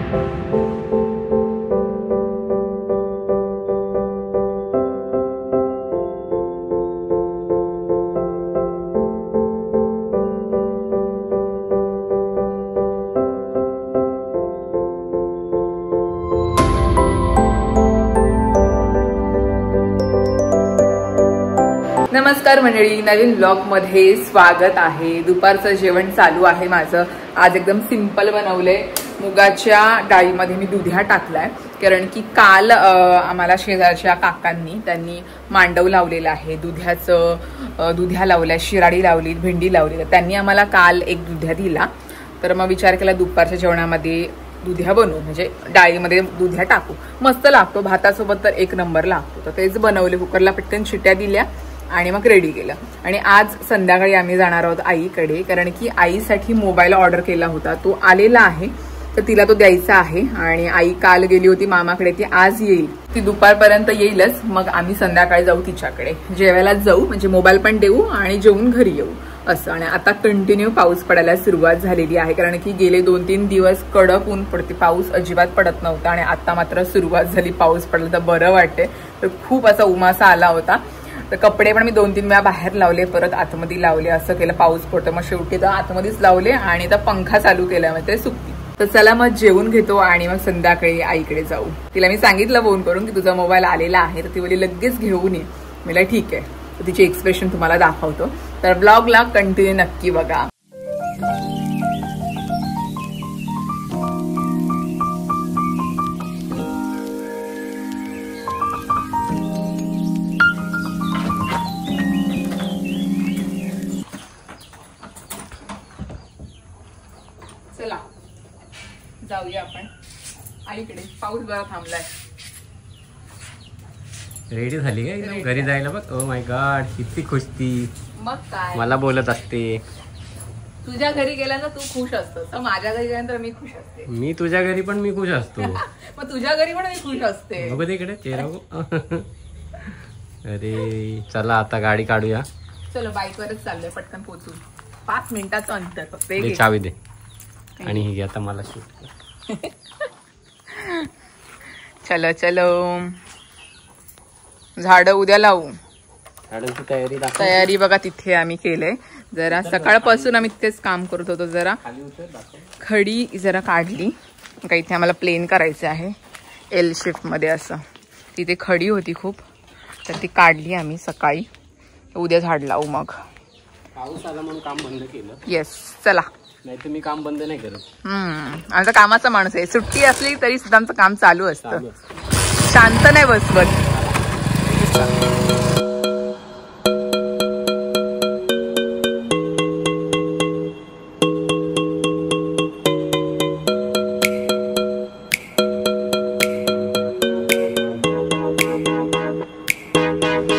नमस्कार मंडळी, नवीन ब्लॉग मध्ये स्वागत आहे। दुपारचं जेवण चालू आहे माझं। आज एकदम सिंपल बनवलंय। मुगाच्या डाळीमध्ये मी दुधिया टाकलाय, कारण की काल आम्हाला शेजारच्या काकांनी त्यांनी मांडव लावलेला आहे। दुधिया लावलाय, शिराडी लावली, भेंडी लावली। त्यांनी आम्हाला काल एक दुधिया दिला, तर मग विचार केला दुपारच्या जेवणामध्ये दुधिया बनवू, म्हणजे डाळीमध्ये दुधिया टाकू, मस्त लागतो। भातासोबत तर एक नंबर लागतो। तर तेच बनवले, कुकरला पटकन शिट्या दिल्या आणि मग रेडी केलं। आणि आज संध्याकाळी आम्ही जाणार आहोत आईकडे, कारण की आईसाठी मोबाईल ऑर्डर केला होता, तो आलेला आहे, तर तिला तो द्यायचा आहे। आणि आई काल गेली होती मामाकडे, ती आज येईल, ती दुपारपर्यंत येईलच। मग आम्ही संध्याकाळी जाऊ तिच्याकडे, जेवायला जाऊ, म्हणजे मोबाईल पण देऊ आणि जेवून घरी येऊ असं। आणि आता कंटिन्यू पाऊस पडायला सुरुवात झालेली आहे, कारण की गेले 2-3 दिवस कडक ऊन पडते, पाऊस अजिबात पडत नव्हता आणि आता मात्र सुरुवात झाली पाऊस पडला, तर बरं वाटते। तर खूप असा उमासा आला होता, तर कपडे पण मी 2-3 वेळा बाहेर लावले, परत आतमध्ये लावले, असं केलं। पाऊस पडतो, मग शेवटी तर आतमध्येच लावले आणि आता पंखा चालू केला, मग ते सुकती। तर चला मग जेवून घेतो आणि मग संध्याकाळी आईकडे जाऊ। तिला मी सांगितलं फोन करून की तुझा मोबाईल आलेला आहे, तर ती बोलली लगेच घेऊन ये। मला ठीक आहे, तर तिचे एक्सप्रेशन तुम्हाला दाखवतो, तर ब्लॉगला कंटिन्यू नक्की बघा। चला जाऊया आपण आईकडे, पाऊस बरा थांबलाय। रेडी झाली काय घरी जायला? बघ, ओ माय गॉड, किती खुश ती। मग काय, मला बोलत असते तुझ्या घरी गेल्यानंतर तू खुश असतोस, तर माझ्या घरी गेल्यानंतर मी खुश असते। मी तुझ्या घरी पण मी खुश असतो। मग तुझ्या घरी पण मी खुश असते। बघ तिकडे चेहरा। अरे चला आता गाडी काढूया। चलो, बाईकवरच चाललोय, पटकन पोहोचू, 5 मिनिटाचं अंतर फक्त। चावी दे आणि ही घे आता मला शूट। चलो चलो, झाड उद्या लावू। झाडांची तयारी बघा तिथे आम्ही केलंय। जरा सकाळपासून आम्ही तिथेच काम करत होतो, जरा खडी जरा काढली, का इथे आम्हाला प्लेन करायचं आहे एल शिफ्ट मध्ये, असं तिथे खडी होती खूप, तर ती काढली आम्ही सकाळी। उद्या झाड लावू, मग पाऊस आला म्हणून काम बंद केलं। येस, चला। नाही तर मी काम बंद नाही करत। आमचा कामाचा माणूस आहे, सुट्टी असली तरी सुद्धा आमचं काम चालू असतं, शांत नाही बसवत।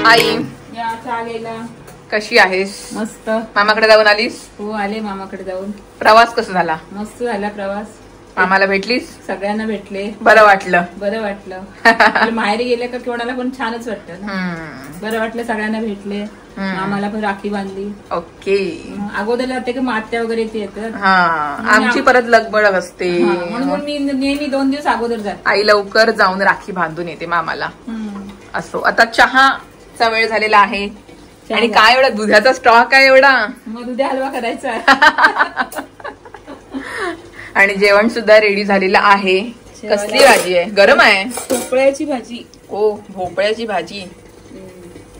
आई कशी आहेस? मस्त। मामाकडे जाऊन आलीस? हो, आले मामाकडे जाऊन। प्रवास कसा झाला? मस्त झाला प्रवास। मामाला भेटलीस? सगळ्यांना भेटले, बरं वाटलं? बरं वाटलं। माहेरी गेले का कोणाला पण छानच वाटतं ना, बरं वाटलं, सगळ्यांना भेटले, मामाला पण राखी बांधली। ओके। अगोदर जाते की मात्या वगैरे येतात, आमची परत लगबग असते, म्हणून मी नेहमी 2 दिवस अगोदर जाते। आई लवकर जाऊन राखी बांधून येते मामाला। असो, आता चहाचा वेळ झालेला आहे, आणि काय एवढा दुधाचा स्टॉक आहे एवढा, मग उद्या हलवा करायचा। आणि जेवण सुद्धा रेडी झालेलं आहे। कसली भाजी आहे? गरम आहे। भोपळ्याची भाजी। ओ, भोपळ्याची भाजी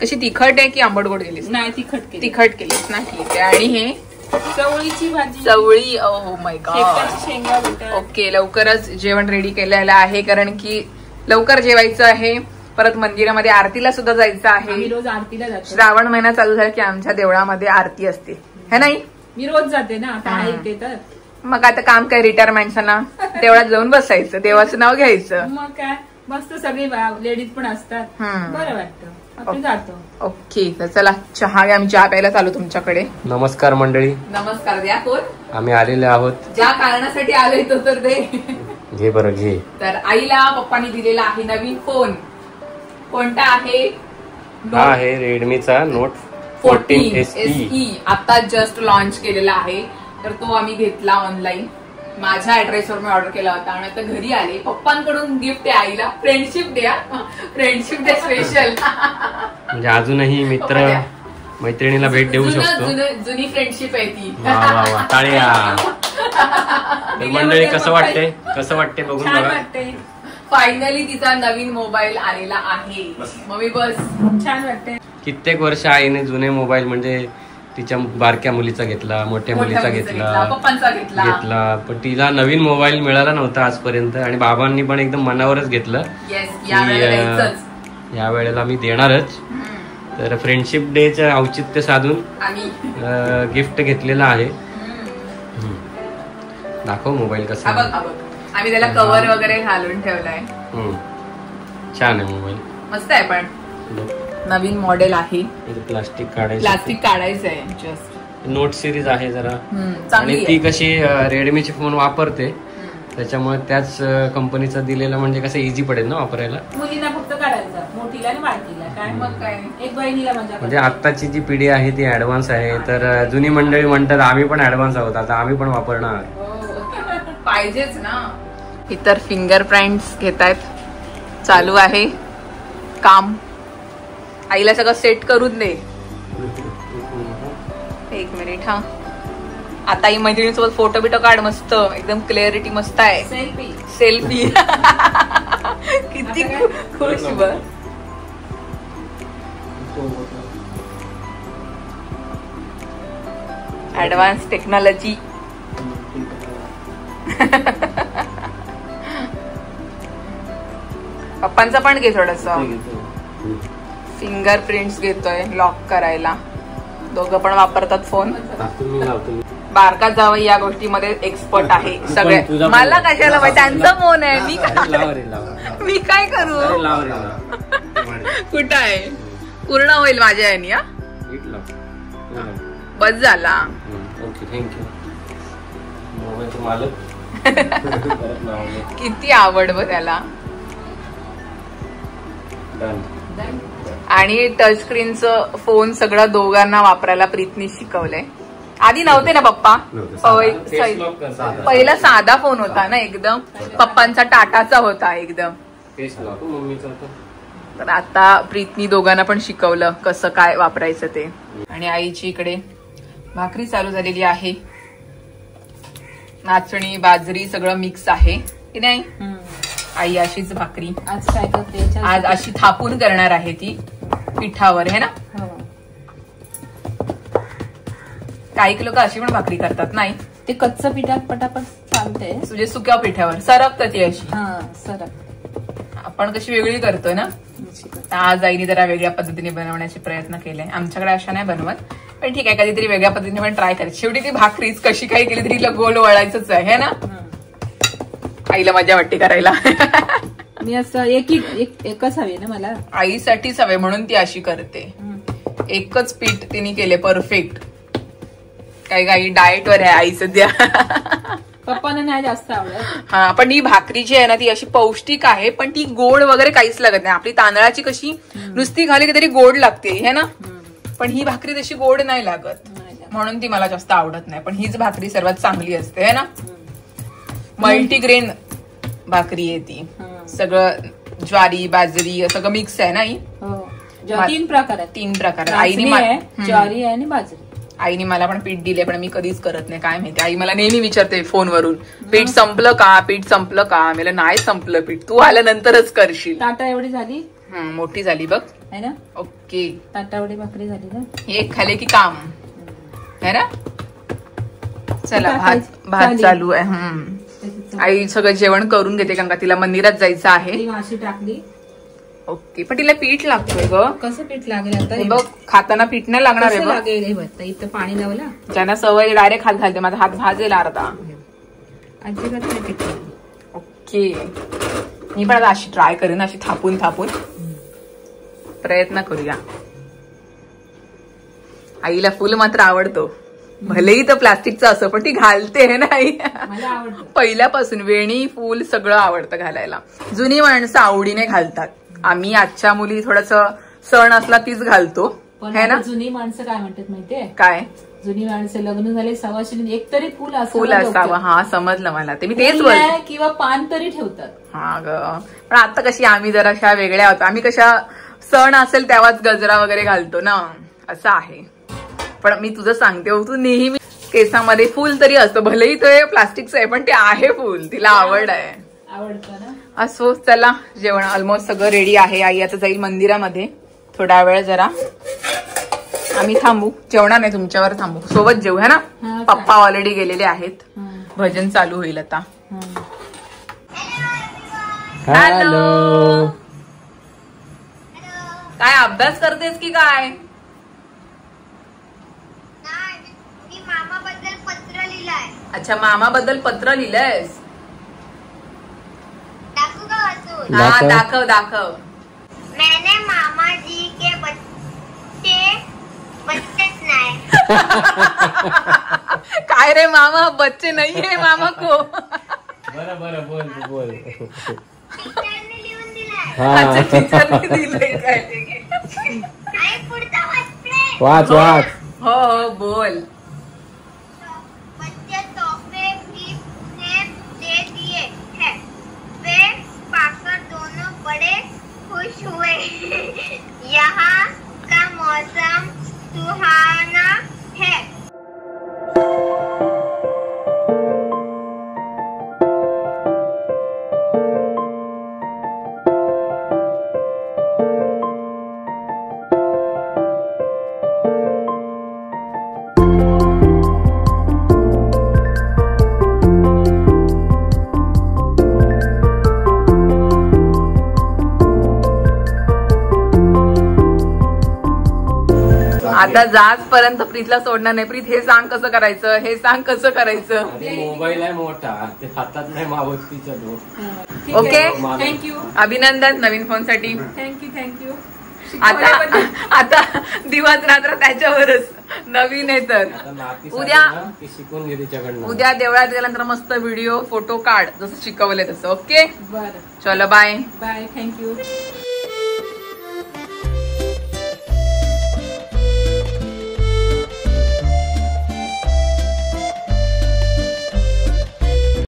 कशी, तिखट आहे की आंबट गोड केलीस? नाही, तिखट केलीस ना, ठीक आहे। आणि हे चवळीची भाजी, चवळी। ओ माय गॉड, शेंगा। ओके, लवकरच जेवण रेडी केलेलं आहे, कारण की लवकर जेवायचं आहे, परत मंदिरामध्ये आरतीला सुद्धा जायचं आहे। मी रोज आरतीला जाते, श्रावण महिना चालू झाला की आमच्या देवळामध्ये आरती असते, है नाही? मी रोज जाते ना, आता आहे तर। मग आता काम काय, रिटायरमेंटचं ना, देवळात जाऊन बसायचं, देवाचं नाव घ्यायचं, मग काय, मस्त सगळे लेडीज पण असतात, बरं वाटतं, आपण जातो। ओके, तर चला चहा घ्या, आम्ही चहा प्यायला चालू तुमच्याकडे। नमस्कार मंडळी, नमस्कार द्या। कोण? आम्ही आलेले आहोत, ज्या कारणासाठी आलोय तो तर दे। घे बरं घे। तर आईला पप्पांनी दिलेला आहे नवीन फोन। कोणता आहे? हा आहे रेडमीचा नोट 14 SE, आता जस्ट लॉन्च केलेला आहे, तर तो आम्ही घेतला ऑनलाईन, माझ्या ऍड्रेसवर मी ऑर्डर केला होता आणि आता घरी आले. पप्पांकडून गिफ्ट आहे आईला. Friendship day. Friendship day special. म्हणजे अजूनही मित्र मैत्रिणीला भेट देऊ शकतो. जुनी फ्रेंडशिप आहे ती. टाळ्या. मंडळी कसं वाटते बघून बघा. फायनली तिचा नवीन मोबाईल आलेला आहे. मम्मी बस. छान वाटते. कित्येक वर्ष आईने जुने मोबाईल म्हणजे तिच्या बारक्या मुलीचा घेतला, मोठ्या मुलीचा घेतला, पप्पांचा घेतला, पण तिला नवीन मोबाईल मिळाला नव्हता आजपर्यंत. आणि बाबांनी पण एकदम मनावरच घेतलं या वेळेला मी देणारच. तर फ्रेंडशिप डेचं औचित्य साधून गिफ्ट घेतलेलं आहे. दाखव मोबाईल कसा. आम्ही त्याला कव्हर वगैरे घालून ठेवलाय. छान आहे मोबाईल. मस्त आहे. पण नवीन मॉडेल आहे. प्लास्टिक काढायचं आहे. जस्ट नोट सिरीज आहे जरा. आणि ती कशी रेडमीचे फोन वापरते त्याच्यामुळे त्याच कंपनीचा दिलेला म्हणजे कसं इझी पडेल ना वापरायला. मुलींना फक्त काढायचं, मोठीला आणि बाळकीला काय. मग काय एक बहिणीला म्हणजे आत्ताची जी पिढी आहे ती ऍडव्हान्स आहे. तर जुनी मंडळी म्हणतात आम्ही पण ऍडव्हान्स आहोत, आता आम्ही पण वापरणार. पाहिजेच ना. इतर फिंगर प्रिंट्स घेतायत. चालू आहे काम. आईला सगळं सेट करून दे. एक मिनिट. हा आता ही मैत्रिणीसोबत फोटो बिटो काढ. मस्त एकदम क्लिअरिटी मस्त आहे. सेल्फी किती खुश बघ. Advance technology. पप्पांचा पण घे थोडस. फिंगर प्रिंट्स घेतोय लॉक करायला. दोघं पण वापरतात फोन. बारका जावई या गोष्टीमध्ये एक्सपर्ट आहे सगळे. मला कशाला माहिती, त्यांचा फोन आहे. मी काय करू. कुठं आहे. पूर्ण होईल माझ्या यानी. बस झाला. किती आवड बघ त्याला. आणि टच स्क्रीनचं फोन सगळं दोघांना वापरायला प्रीतनी शिकवलंय. आधी नव्हते ना पप्पा. पहिला साधा फोन होता ना एकदम. पप्पांचा टाटाचा होता एकदम. तर आता प्रीतनी दोघांना पण शिकवलं कसं काय वापरायचं ते. आणि आईची इकडे भाकरी चालू झालेली आहे. नाचणी बाजरी सगळं मिक्स आहे की नाही. आई अशीच भाकरी आज काय करते. आज अशी थापून करणार आहे ती पिठावर है ना. काही लोक अशी पण भाकरी करतात. नाही ते कच्चं पिठात पटापट चालते. म्हणजे सुक्या पिठावर सरकतं ती अशी. सरक. आपण कशी वेगळी करतोय ना. आज आईने जरा वेगळ्या पद्धतीने बनवण्याचे प्रयत्न केले. आमच्याकडे अशा नाही बनवत पण ठीक आहे कधीतरी वेगळ्या पद्धतीने पण ट्राय करायची. शेवटी ती भाकरीच कशी काही केली तरी गोल वळायचंच आहे ना. आईला मजा वाटते करायला. मी असं एकच हवे ना मला. आईसाठीच हवे म्हणून ती अशी करते. एकच पीठ तिने केले परफेक्ट. काही डाएटवर आहे आई सध्या. पप्पांना नाही जास्त आवडत. हा पण ही भाकरी जी आहे ना ती अशी पौष्टिक आहे. पण ती गोड वगैरे काहीच लागत नाही. आपली तांदळाची कशी नुसती खाली की तरी गोड लागते है ना. पण ही भाकरी तशी गोड नाही लागत म्हणून ती मला जास्त आवडत नाही. पण हीच भाकरी सर्वात चांगली असते है ना. मल्टीग्रेन भाकरी आहे ती. सगळं ज्वारी बाजरी सगळं मिक्स आहे ना. ही 3 प्रकार आहेत. 3 प्रकार. आईने ज्वारी आणि बाजरी. आईने मला पण पीठ दिले पण मी कधीच करत नाही. काय माहिती आई मला नेहमी विचारते फोनवरून पीठ संपलं का पीठ संपलं का. मला नाही संपलं पीठ. तू आल्यानंतरच करशील. ताटा एवढी झाली. मोठी झाली बघ है ना. ओके. ताटा एवढी भाकरी झाली ना. एक खाले की काम है ना. चला भात चालू आहे. आई सगळं जेवण करून घेते कारण का तिला मंदिरात जायचं आहे. माशी टाकली. ओके पण तिला पीठ लागतोय ग. कसं पीठ लागेल आता. बघ खाताना पीठ नाही लागणार आहे. लागेल इथं पाणी लावलं. ज्यांना सवय डायरेक्ट हात घालते. माझा हात भाजेल अर्धा. अजिबात नाही पीठ. ओके मी पण आता अशी ट्राय करेन. अशी थापून प्रयत्न करूया. आईला फुल मात्र आवडतो. भलेही तर प्लास्टिकचं असं पण ती घालते है नाही. पहिल्यापासून वेणी फुल सगळं आवडतं घालायला. जुनी माणसं आवडीने घालतात. आम्ही आजच्या मुली थोडस सण असला तीच घालतो है ना. जुनी माणसं काय म्हणतात माहितीये काय जुनी माणसं लग्न झाले सवाशिणी एक तरी फुल फुल असावं. हा समजलं मला, ते मी तेच बोलते. किंवा पान तरी ठेवतात. हा ग, पण आता कशी आम्ही जरा अशा वेगळ्या होतो. आम्ही कशा सण असेल तेव्हाच गजरा वगैरे घालतो ना, असं आहे. पण मी तुझं सांगते, तू नेहमी केसामध्ये फुल तरी असतं, भलेही ते प्लास्टिकचं आहे पण ते आहे फुल, तिला आवड आहे. आवडतं ना. असो, चला जेवण ऑलमोस्ट सगळं रेडी आहे. आई आता जाईल मंदिरामध्ये थोडा वेळ, जरा आम्ही थांबू. जेवणार नाही, तुमच्यावर थांबू, सोबत जेवू है ना. पप्पा ऑलरेडी गेलेले आहेत, भजन चालू होईल आता. हॅलो, काय अभ्यास करतेस की काय? मी मामाबद्दल पत्र लिहिलंय. अच्छा, मामाबद्दल पत्र लिहिलंयस? दाखवू का वाचून? हा, दाखव दाखव. मैंने मामा जी के बच्चेच नाही. काय रे मामा, बच्चे नाहीये मामा को. बरं बरं, बोल बोल. टीचरने लिहून दिलाय. अच्छा, टीचरने दिलंय काय? आई पुढचा वाचते. वाच वाच. हो हो, बोल. बच्चे तोहफे भी उन्हें दे दिए हैं. वे पाकर दोनों बड़े खुश हुए. यहाँ का मौसम सुहाना है. आता जाजपर्यंत प्रीतला सोडणार नाही. प्रीत, हे सांग कसं करायचं, हे सांग कसं करायचं. मोबाईल आहे मोठा, ते हातात नाही मावत तिच्या. Okay, thank you. अभिनंदन नवीन फोन साठी. थँक्यू. आता दिवस रात्र त्याच्यावरच, नवीन आहे तर. उद्या शिकून घे तिच्याकडनं. उद्या देवळात गेल्यानंतर मस्त व्हिडिओ फोटो काढ, जसं शिकवलंय तसं. ओके, बरं, चलो बाय. बाय. थँक्यू.